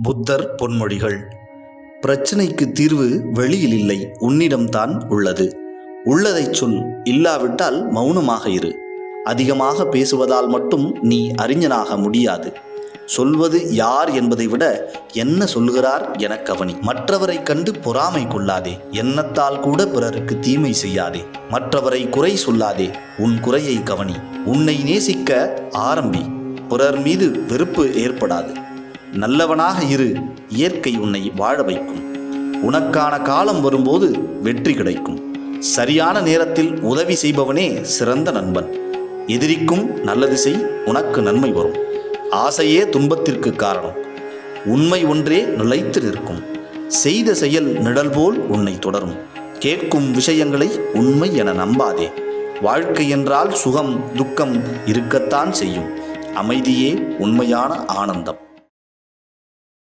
புத்தர் பொன்மொழிகள். பிரச்சனைக்கு தீர்வு வெளியில் இல்லை, உன்னிடம்தான் உள்ளது. உள்ளதைச் சொல், இல்லாவிட்டால் மௌனமாக இரு. அதிகமாக பேசுவதால் மட்டும் நீ அறிஞனாக முடியாது. சொல்வது யார் என்பதை விட என்ன சொல்கிறார் என கவனி. மற்றவரை கண்டு பொறாமை கொள்ளாதே. எண்ணத்தால் கூட பிறருக்கு தீமை செய்யாதே. மற்றவரை குறை சொல்லாதே, உன் குறையை கவனி. உன்னை நேசிக்க ஆரம்பி, பிறர் மீது வெறுப்பு ஏற்படாது. நல்லவனாக இரு, இயற்கை உன்னை வாழ வைக்கும். உனக்கான காலம் வரும்போது வெற்றி கிடைக்கும். சரியான நேரத்தில் உதவி செய்பவனே சிறந்த நண்பன். எதிரிக்கும் நல்லது செய், உனக்கு நன்மை வரும். ஆசையே துன்பத்திற்கு காரணம். உண்மை ஒன்றே நிலைத்து நிற்கும். செய்த செயல் நிழல் போல் உன்னை தொடரும். கேட்கும் விஷயங்களை உண்மை என நம்பாதே. வாழ்க்கை என்றால் சுகம் துக்கம் இருக்கத்தான் செய்யும். அமைதியே உண்மையான ஆனந்தம்.